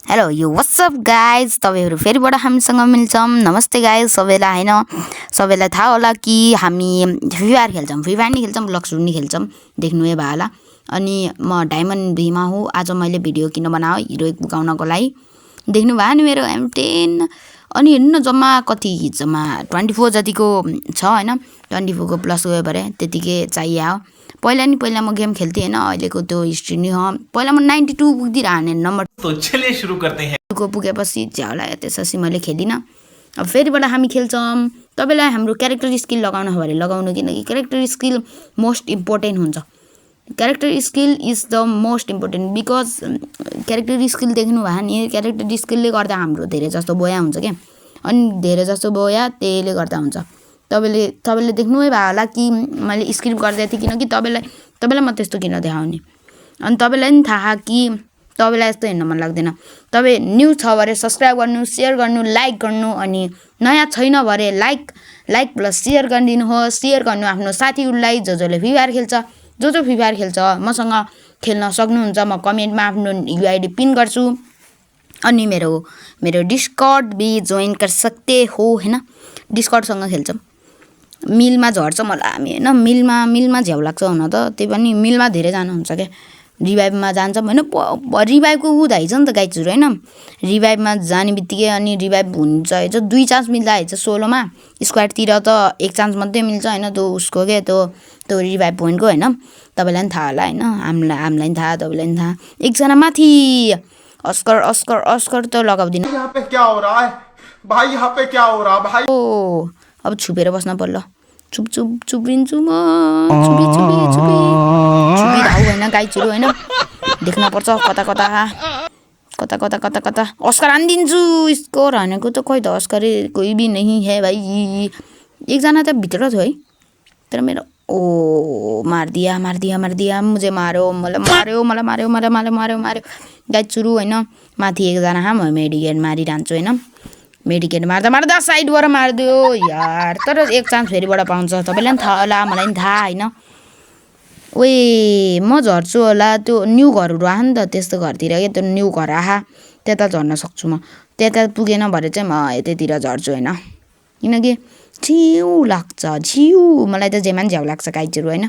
Hello यो what's up guys तपाईँहरू फेरिबाट हामीसँग मिल्छौँ। नमस्ते गाइज सबैलाई। होइन सबैलाई थाहा होला कि हामी फ्री फायर खेल्छौँ, फ्री फायर नि खेल्छौँ, लक्सुर नि खेल्छौँ, देख्नुभयो भयो होला। अनि म डायमन्ड भीमा हो। आज मैले भिडियो किन बनाएँ हिरोइक पुगाउनको लागि। देख्नुभयो नि मेरो M10। अनि हेर्नु न जम्मा कति जम्मा 24 जतिको छ होइन, 24 को प्लस गयो भरे त्यतिकै चाहियो। पहिला म गेम खेल्थेँ होइन, अहिलेको त्यो हिस्ट्री नि हो। पहिला म 92 पुग्दिरहने नम्बर। तो चलिए शुरू करते हैं। को पुगेपछि झ्याउला त्यसपछि मैले खेलिनँ। अब फेरिबाट हामी खेल्छौँ। तपाईँलाई हाम्रो क्यारेक्टर स्किल लगाउनु हो भने लगाउनु, किनकि क्यारेक्टर स्किल मोस्ट इम्पोर्टेन्ट हुन्छ। Character skill is the most important because character skill देख्नु भयो नि, क्यारेक्टर स्किलले गर्दा हाम्रो धेरै जस्तो बोया हुन्छ क्या। अनि धेरै जस्तो बोया त्यसले गर्दा हुन्छ। तपाईँले देख्नुभयो होला कि मैले स्क्रिप्ट गर्दै थिएँ, किनकि तपाईँलाई म त्यस्तो किन देखाउने। अनि तपाईँलाई पनि थाहा कि तपाईँलाई यस्तो हेर्न मन लाग्दैन। तपाईँ न्यू छ भने सब्सक्राइब गर्नु, सेयर गर्नु, लाइक गर्नु। अनि नयाँ छैन भने लाइक प्लस सेयर गरिदिनुहोस्। सेयर गर्नु आफ्नो साथीहरूलाई जसले फ्री फायर खेल्छ। जो फ्री फायर खेल्छ मसँग खेल्न सक्नुहुन्छ। म कमेन्टमा आफ्नो UID पिन गर्छु। अनि मेरो डिस्कर्ड भी जोइन कर सकते हो होइन। डिस्कर्डसँग खेल्छौँ। मिलमा झर्छ मलाई हामी होइन। मिलमा झ्याउ लाग्छ हुन त, त्यही पनि मिलमा धेरैजना हुन्छ क्या। रिभाइभमा जान्छौँ होइन। रिभाइभको हुँदैछ नि त गाइजहरू होइन। रिभाइभमा जाने बित्तिकै अनि रिभाइभ हुन्छ। 2 चान्स मिल्दा हुन्छ 16मा। स्क्वाडतिर त 1 चान्स मात्रै मिल्छ होइन। त्यो उसको क्या त्यो रिभाइभ पोइन्टको होइन। तपाईँलाई पनि थाहा होला होइन। हामीलाई पनि थाहा, तपाईँलाई पनि थाहा। एकजना माथि अस्कर त लगाउँदिन। यहाँ पे क्या हो रहा है भाई? यहाँ पे क्या हो रहा भाई? ओ अब छुपेर बस्न पर्ला। चुप्रिन्छु म। छुपी धाउ होइन गाइजहरू होइन। देख्न पर्छ कता अस्कर हानिदिन्छु। स्कोर हानेको त खोइ त अस्कर कोही भी नहीं है भाइ। एकजना त भित्र थियो है, तर मेरो मार दिया मुझे मार्यो, मलाई मार्यो गाइजहरू होइन। माथि एकजना म मेडिकेट मारिरहन्छु होइन। मेडिकेट मार्दा साइडबाट मारिदियो यार। तर 1 चान्स फेरिबाट पाउँछ। तपाईँलाई पनि थाहा होला, मलाई पनि थाहा होइन। ओए म झर्छु होला। त्यो न्यू घरहरू आयो नि त, त्यस्तो घरतिर क्या। त्यो न्यू घर आहा त्यता झर्न सक्छु म। त्यता पुगेन भने चाहिँ म यतैतिर झर्छु होइन। किनकि झिउ लाग्छ, मलाई त जेमा पनि झ्याउ लाग्छ गाइजहरू होइन।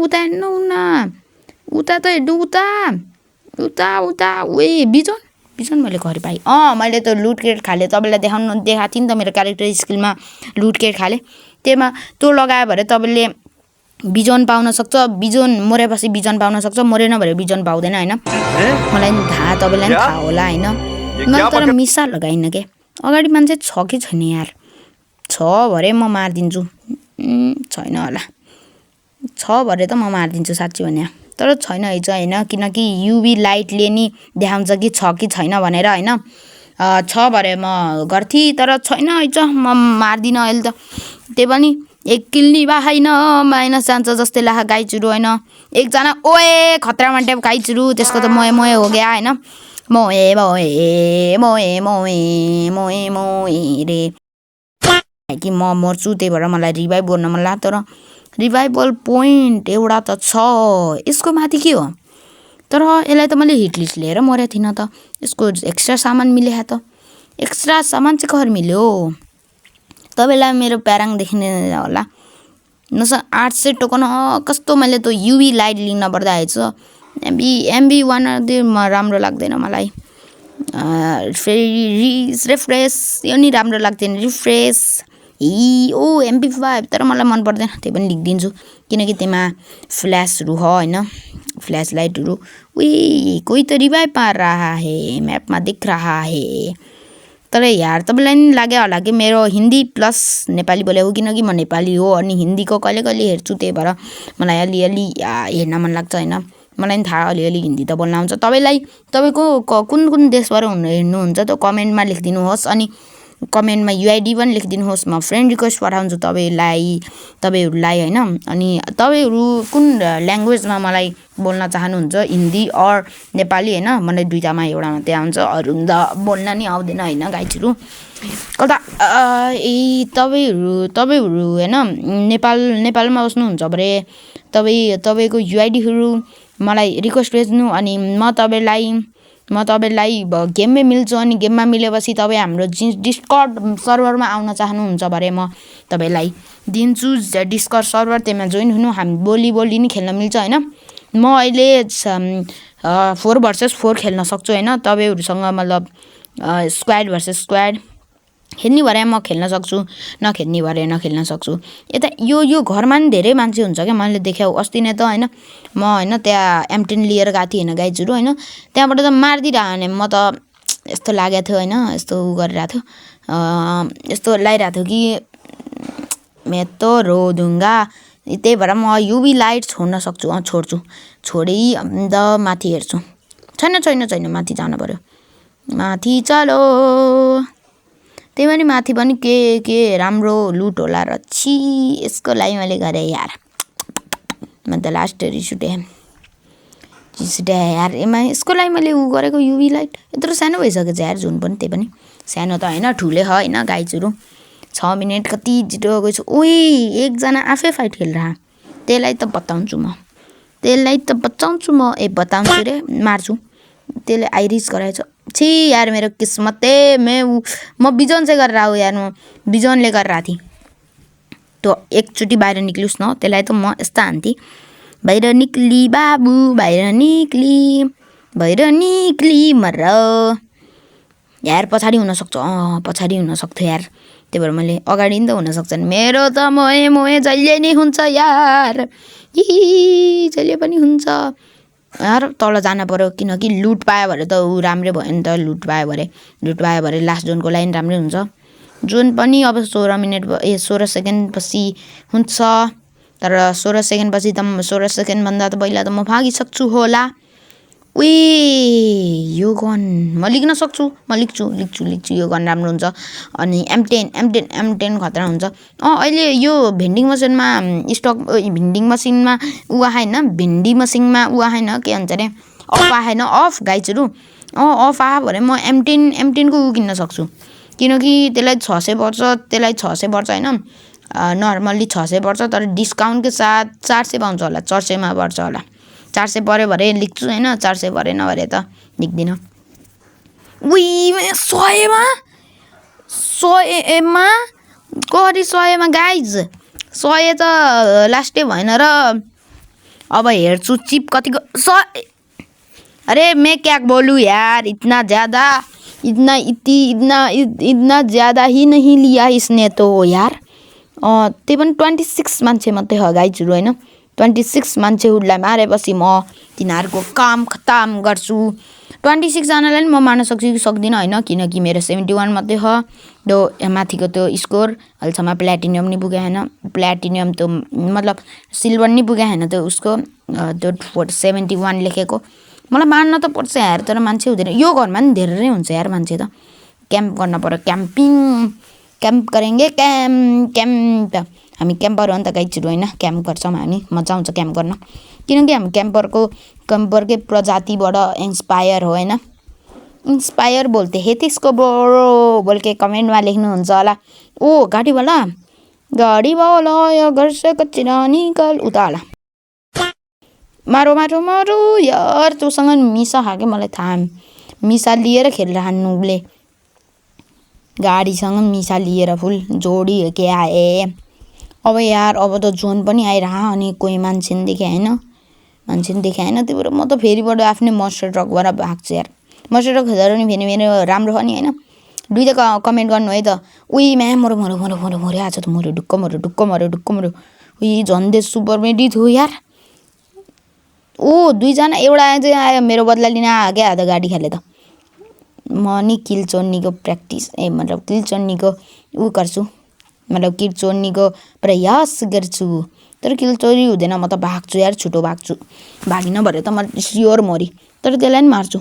उता हेर्नु न, उता त हेर्नु, उता ओए बिजन मैले घर पाएँ। मैले त लुट क्रेट खालेँ। तपाईँलाई देखाएको थिएँ नि त मेरो क्यारेक्टर स्किलमा लुट क्रेट खालेँ। त्यसमा त्यो लगायो भने तपाईँले बिजन पाउन सक्छ। बिजन मरेपछि बिजन पाउन सक्छ, मरेन भने बिजन पाउँदैन होइन। मलाई पनि थाहा, तपाईँलाई पनि थाहा होला होइन। मैले तर मिसा लगाइनँ क्या। अगाडि मान्छे छ कि छैन यार? छ भरे म मारिदिन्छु। छैन होला। छ भरे त म मारिदिन्छु साँच्ची भने। तर छैन है होइन, किनकि UV लाइटले नि देखाउँछ कि छ कि छैन भनेर होइन। छ भरे म गर्थेँ, तर छैन है म मार्दिनँ अहिले त। त्यही पनि 1 किल नि होइन, माइनस जान्छ जस्तै लाग्छ गाइजहरू होइन। एकजना ओए खतरामा ट्याप गाइजहरू, त्यसको त मोए हो गया होइन। मोए रे कि म मर्छु, त्यही भएर मलाई रिभाइभ गर्न मन लाग्छ। तर रिभाइभल पोइन्ट एउटा त छ, यसको माथि के हो? तर यसलाई त मैले हिट लिस्ट लिएर मरेको थिइनँ त। यसको एक्स्ट्रा सामान मिले त। एक्स्ट्रा सामान चाहिँ कहर मिल्यो? तपाईँलाई मेरो प्याराङ देख्ने होला। नस 800 टोकन कस्तो मैले त UV लाइट लिन पर्दा आएछ। MB1 राम्रो लाग्दैन मलाई। फेरि रिफ्रेस यो नि राम्रो लाग्दैन। रिफ्रेस MP5 तर मलाई मन पर्दैन। त्यही पनि लेखिदिन्छु किनकि त्यसमा फ्ल्यासहरू हो होइन, फ्ल्यास लाइटहरू। कोही त रिभाइभ पार रहा है, म्यापमा देख रहा है। तर यार तपाईँलाई नि लाग्यो होला कि मेरो हिन्दी प्लस नेपाली बोलेको, किनकि म नेपाली हो अनि हिन्दीको कहिले हेर्छु। त्यही भएर मलाई अलि हेर्न मन लाग्छ होइन। मलाई पनि थाहा अलि हिन्दी त बोल्न आउँछ। तपाईँको कुन देशबाट हेर्नुहुन्छ त कमेन्टमा लेखिदिनुहोस्। अनि कमेन्टमा UID पनि लेखिदिनुहोस्। म फ्रेन्ड रिक्वेस्ट पठाउँछु तपाईँहरूलाई होइन। अनि तपाईँहरू कुन ल्याङ्ग्वेजमा मलाई बोल्न चाहनुहुन्छ, हिन्दी अर नेपाली होइन? मलाई दुईटामा एउटा मात्रै आउँछ, अरू त बोल्न नि आउँदैन होइन गाइजहरू। कता तपाईँहरू होइन नेपालमा बस्नुहुन्छ भने तपाईँको UIDहरू मलाई रिक्वेस्ट भेज्नु। अनि म तपाईँलाई म तपाईँलाई गेममै मिल्छु अनि गेममा मिलेपछि तपाईँ हाम्रो डिस्कर्ड सर्भरमा आउन चाहनुहुन्छ भने म तपाईँलाई दिन्छु डिस्कर्ड सर्भर, त्यसमा जोइन हुनु, हामी बोली नि खेल्न मिल्छ होइन। म अहिले 4 भर्सेस 4 खेल्न सक्छु होइन, तपाईँहरूसँग मतलब स्क्वाड भर्सेस स्क्वाड खेल्ने भए म खेल्न सक्छु, नखेल्ने भए नखेल्न सक्छु। यता यो घरमा नि धेरै मान्छे हुन्छ क्या, मैले देखाउ अस्ति नै त होइन, म होइन त्यहाँ M10 लिएर गएको थिएँ होइन गाइजहरू होइन, त्यहाँबाट त मारिदिइरह्यो भने म त यस्तो लागेको थियो होइन, यस्तो गरिरहेको थियो, यस्तो लागिरहेको थियो कि मैं तो रो दूंगा। त्यही भएर म युभी लाइट छोड्न सक्छु, छोड्छु, छोडी अन्त माथि हेर्छु। छैन माथि जानु पर्यो, माथि चलो। त्यही पनि माथि पनि के राम्रो लुट होला र छि, यसको लागि मैले गरेँ यार, म त लास्ट रिस उठेँ यार, यसको लागि मैले उ गरेको युभी लाइट यत्रो सानो भइसकेछ यार, जुन पनि त्यही पनि सानो त होइन ठुलै हो होइन गाइजहरू। 6 मिनट कति छिटो गएको छु। एकजना आफै फाइट खेलिरह, त्यसलाई त बताउँछु म, बताउँछु रे, मार्छु, त्यसले आइरिस गराएछ। छी यार मेरो किस्मत म बिजन चाहिँ गरेर आऊ यार, म बिजनले गरेर आएको थिएँ। त्यो एकचोटि बाहिर निक्लियोस् न, त्यसलाई त म यस्तो हान्थेँ, बाहिर निक्ली बाबु, बाहिर निक्ली मर यार। पछाडि हुनसक्छ, पछाडि हुनसक्थ्यो यार, त्यही भएर मैले अगाडि नि त हुनसक्छ नि, मेरो त मोहे जहिले नै हुन्छ यार, जहिले पनि हुन्छ यार। तल जान पर्यो किनकि लुट पायो भने त ऊ राम्रै भयो नि त, लुट पायो भने लास्ट जोनको लाइन राम्रै हुन्छ। जोन पनि अब 16 सेकेन्ड पछि हुन्छ, तर 16 सेकेन्ड पछि त 16 सेकेन्डभन्दा त पहिला त म भागिसक्छु होला। यो गन म लिख्न सक्छु, म लिख्छु, यो गन राम्रो हुन्छ। अनि M10 खतरा हुन्छ। अहिले यो भेन्डिङ मसिनमा स्टक, भेन्डिङ मसिनमा ऊ आएन, भिन्डी मसिनमा ऊ आएन, के भन्छ अरे अफ आएन, अफ गाइजहरू, अफ आयो भने म M10 को ऊ किन्न सक्छु, किनकि त्यसलाई 600 पर्छ, होइन, नर्मल्ली 600 पर्छ, तर डिस्काउन्टको साथ 400 पाउँछ होला, 400मा पर्छ होला। 400 पऱ्यो भने लेख्छु होइन, 400 परेन भने त लेख्दिनँ। 100मा कति 100मा गाइज, 100 त लास्टै भएन र अब हेर्छु चिप कतिको। अरे मैं क्या बोलूँ यार, इतना ज़्यादा ही नहीं लिया इसने तो यार। त्यही पनि 26 मान्छे मात्रै हो गाइजहरू होइन, 26 मान्छेहरूलाई मारेपछि म तिनीहरूको काम खतम गर्छु। 26 जनालाई नि म मार्न सक्छु कि सक्दिनँ होइन, किनकि मेरो 71 मात्रै हो त्यो माथिको त्यो स्कोर। अहिलेसम्म प्ल्याटिनियम नि पुगेको छैन, प्ल्याटिनियम त्यो मतलब सिल्भर नि पुगेको छैन त्यो उसको, त्यो 71 लेखेको। मलाई मार्न त पर्छ यार, तर मान्छे हुँदैन। यो घरमा नि धेरै हुन्छ यार मान्छे त, क्याम्प गर्न पर्यो, क्याम्प गरेंगे, क्याम्प हामी क्याम्पर हो नि त गाइजहरू होइन, क्याम्प गर्छौँ हामी, मजा आउँछ क्याम्प गर्न, किनकि हामी क्याम्परकै प्रजातिबाट इन्स्पायर हो होइन। इन्स्पायर बोलते हे त्यसको बोरो बोल के कमेन्टमा लेख्नुहुन्छ होला। गाडीवाला यो घर से कचरा निकाल, उता होला। मारो यार, तँसँग मिसा खाके मलाई थाहा, मिसा लिएर खेलिरहनु उसले, गाडीसँग मिसा लिएर फुल जोडी के आए। अब यार अब त जोन पनि आइरह, अनि कोही मान्छे नि देखे होइन, त्यही भएर म त फेरिबाट आफ्नै मस्टर ट्रकबाट भाग्छु यार। मस्टर ट्रक खेलेर नि फेरि मेरो राम्रो हो नि होइन। दुईटा कमेन्ट गर्नु है त, म्या मरो आज त मरो, ढुक्क मरो, झन्डै सुपर मेडी थियो यार। 2 जना, एउटा चाहिँ आयो मेरो बदला लिन आयो क्या त गाडी खाले त। म नि किल चोर्नीको प्र्याक्टिस मतलब किल चोर्नीको ऊ गर्छु, मतलब किल चोर्नीको प्रयास गर्छु, तर किल चोरी हुँदैन, म त भाग्छु यार, छिटो भाग्छु, भागिन भरे त म स्योर मरी, तर त्यसलाई नि मार्छु।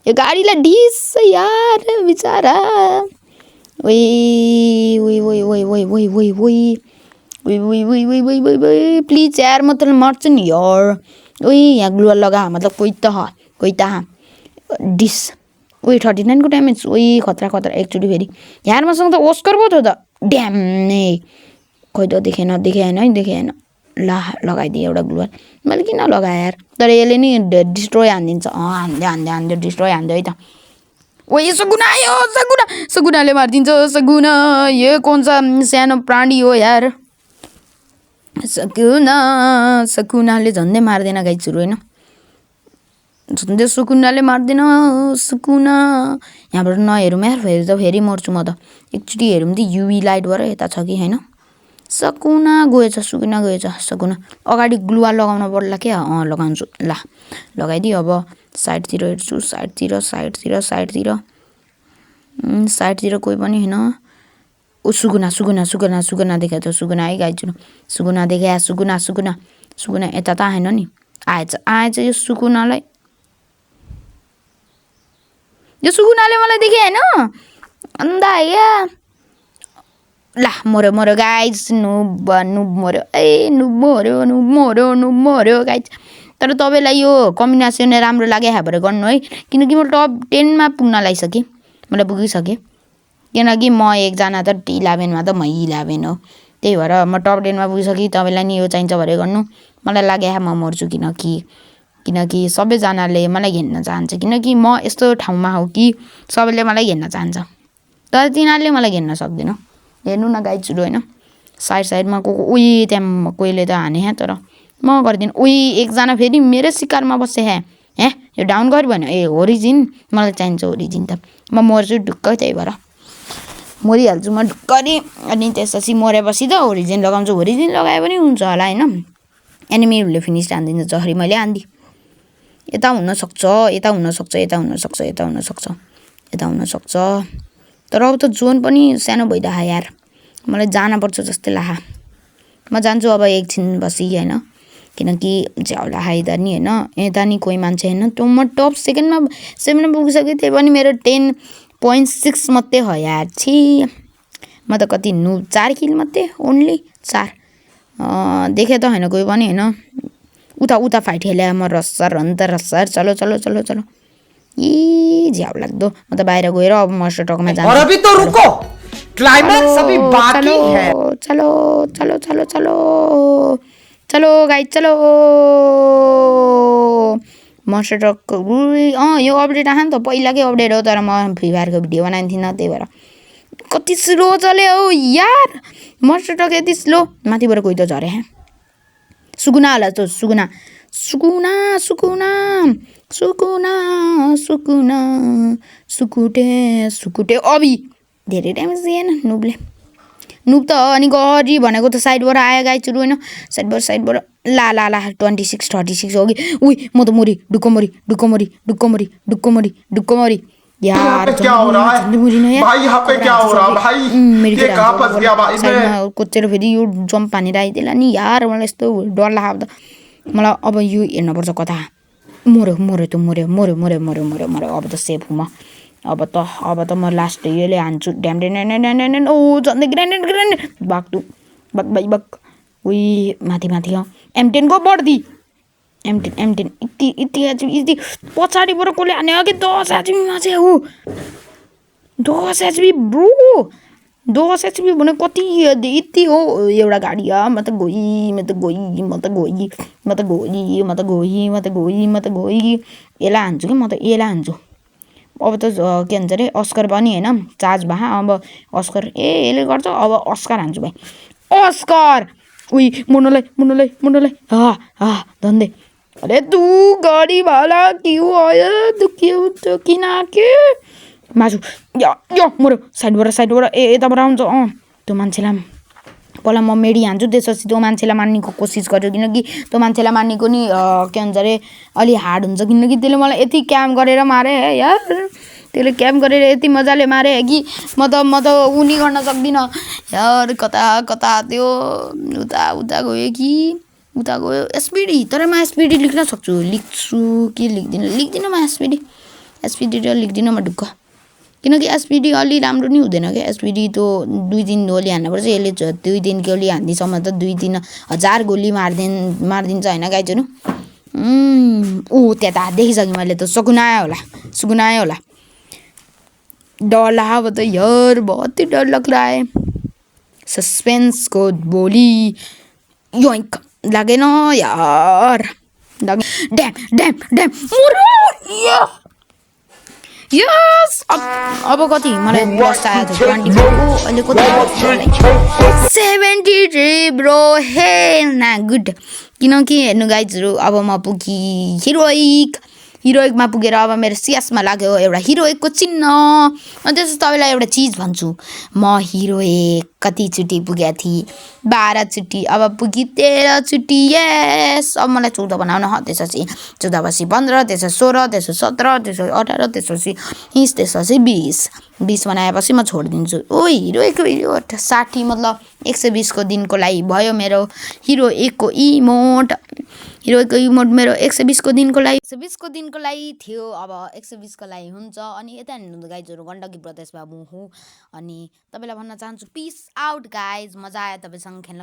यो गाडीलाई ढिस यार बिचारा, प्लिज यार म त मर्छु नि यार। यहाँ ग्लुअर लगा, मतलब कोही त डिस 39 को ड्यामेज, खतरा एकचोटि फेरि यार मसँग त ओस्कर पो थियो त, ड्याम नै खोइ त देखेन है, ला लगाइदिएँ एउटा ग्लु वाल मैले किन लगाएँ यार तर यसले नि डिस्ट्रोय हानिदिन्छ हान्दै डिस्ट्रोय हान्दै है त ओ ये सगुना आयो सगुनाले मारिदिन्छ सगुना ये कौन सा सानो प्राणी हो यार सकुनाले झन्डै मार्दैन गाइजहरू होइन झन्डै सुकुनाले मार्दैन सुकुना यहाँबाट नहेरौँ यार फेरि मर्छु म त एकचोटि हेरौँ त युभी लाइटबाट यता छ कि होइन सकुना गएछ सकुना अगाडि ग्लुवा लगाउन पर्ला क्या लगाउँछु ला लगाइदिएँ अब साइडतिर हेर्छु साइडतिर कोही पनि होइन ओ सुकुना देखाएको थियो सुकुना है गाइजहरू सुकुना देखा सुकुना यता त आएन नि आएछ यो सुकुनालाई यो सुकुनाले मलाई देखे होइन अन्त आयो ला मऱ्यो गाइज नुब मऱ्यो मऱ्यो गाइज तर तपाईँलाई यो कम्बिनेसन राम्रो लाग्यो भएर गर्नु है किनकि म टप 10 मा पुग्न लागिसकेँ मलाई पुगिसकेँ किनकि म एकजना त 11 मा त म 11 हो त्यही भएर म टप 10 मा पुगिसकेँ तपाईँलाई नि यो चाहिन्छ भने गर्नु मलाई लाग्यो म मर्छु किनकि सबैजनाले मलाई घेन्न चाहन्छ किनकि म यस्तो ठाउँमा हो कि सबैले मलाई घेन्न चाहन्छ तर तिनीहरूले मलाई घेन्न सक्दैन हेर्नु न गाइजहरू होइन साइडमा उही त्यहाँ कोहीले त हाने तर म गरिदिनु उही एकजना फेरि मेरै शिकारमा बसे यो डाउन गऱ्यो भने ए ओरिजिन मलाई चाहिन्छ ओरिजिन त म मर्छु ढुक्क त्यही भएर मरिहाल्छु म ढुक्करी अनि त्यसपछि मरेपछि त ओरिजिन लगाउँछु ओरिजिन लगाए पनि हुन्छ होला होइन एनिमीहरूले फिनिस हानिदिन्छ जसरी मैले हानिदिएँ यता हुनसक्छ तर अब त जोन पनि सानो भइरह यार मलाई जानुपर्छ जस्तै लाग्छ म जान्छु अब एकछिन बसी होइन किनकि झ्याउला खाइदा नि होइन यता नि कोही मान्छे होइन त म टप 7 मा पुगिसकेँ त्यही पनि मेरो 10.6 मात्रै हो यार छि म त कति 4 किल मात्रै ओन्ली 4 देखे त होइन कोही पनि होइन उता फाइट खेले म रस्सर चलो ई झ्याउ लाग्दो म त बाहिर गएर अब मास्टर टकमा जान्छु और अभी तो रुको क्लाइमैक्स अभी बाकी है चलो गाइस चलो मास्टर टक यो अपडेट आयो नि त पहिलाकै अपडेट हो तर म फ्री फायरको भिडियो बनाएको थिइनँ त्यही भएर कति स्लो चल्यो हौ यार मास्टर टक यति स्लो माथिबाट कोही त झरे सुकुना होला त सुकुटे अबि धेरै ड्यामेज दिएन नुब त अनि गरी भनेको त साइडबाट आयो गाइजहरू होइन साइडबाट ला 26 हो कि उही म त मरी ढुक्क मरी यार क्या हो रहा है भाई यहाँ पे क्या हो रहा है भाई ये कहाँ फंस गया भाई मैं कोचेर फेरि यो जम्प हानेर आइदिएला नि यार मलाई यस्तो डर लाग्यो मलाई अब यो हेर्नुपर्छ कता मऱ्यो अब त सेफ हुँ म अब त म लास्ट यसले हान्छु ड्याम ओ झन्डै ग्रेनेड बाक उही माथि M10 को बढ्दी M10 यति पछाडिबाट कसले हाने अघि 10 एचपीमा चाहिँ हो 10 एचपी ब्रो 10 एचपी भने कति यति हो एउटा गाडी म त गई यसलाई हान्छु कि म त यसलाई हान्छु अब त के भन्छ अरे अस्कर पनि होइन चार्ज भए अब अस्कर यसले गर्छ अब अस्कर हान्छु भाइ अस्कर उही मुन्नुलाई धन्दै अरे तू गाडी भाला क्यों आया तू क्यों तो किन के मासु यो मरो साइडबाट यताबाट आउँछ त्यो मान्छेलाई पहिला म मेडी हान्छु त्यसपछि त्यो मान्छेलाई मार्नेको कोसिस गर्छु किनकि त्यो मान्छेलाई मार्नेको नि के भन्छ अरे अलि हार्ड हुन्छ किनकि त्यसले मलाई यति क्याम्प गरेर मारे यार त्यसले क्याम्प गरेर यति मजाले मारे कि म त उनी गर्न सक्दिनँ यार कता त्यो उता गयो कि उता गयो एसपिडी तर म एसपिडी लेख्न सक्छु लेख्छु कि लेख्दिनँ म एसपिडी र लेख्दिनँ म ढुक्क किनकि एसपिडी अलि राम्रो नि हुँदैन क्या एसपिडी त 2 दिन गोली हान्नुपर्छ यसले 2 दिन गोली हान्दिसम्म त 2-3 गोली मारिदिन्छ होइन गाइजहरू त्यता देखिसकेँ मैले त सुकुनायो होला डर लाग्यो त यार बहुत ही डर लग रहा है सस्पेंस को बोली योइंक लागेन यार ड्याम यस अब कति मलाई लस्ट आएको थियो 24 अहिले कति 73 ब्रो हेल ना गुड किनकि हेर्नु गाइजहरू अब म पुगी हिरोइकमा पुगेर अब मेरो सियासमा लाग्यो एउटा हिरोइकको चिन्ह अनि त्यसपछि तपाईँलाई एउटा चिज भन्छु म हिरोइक कतिचोटि पुगेको थिएँ 12 चोटि अब पुगी 13 चोटि यस अब मलाई 14 बनाउन त्यसपछि 14 पछि 15 त्यसपछि 16 त्यसपछि 17 त्यसपछि 18 त्यसपछि 20 त्यसपछि 20 बनाएपछि म छोडिदिन्छु ओ हिरोइकको 60 मतलब 120 को दिनको लागि भयो मेरो हिरोइकको इमोट मेरो 120 को दिनको लागि थियो अब 120 को लागि हुन्छ अनि यता हेर्नु गाइजहरू गण्डकी प्रदेशमा म हुँ अनि तपाईलाई भन्न चाहन्छु पिस आउट गाइज मजा आयो तपाईसँग खेल्न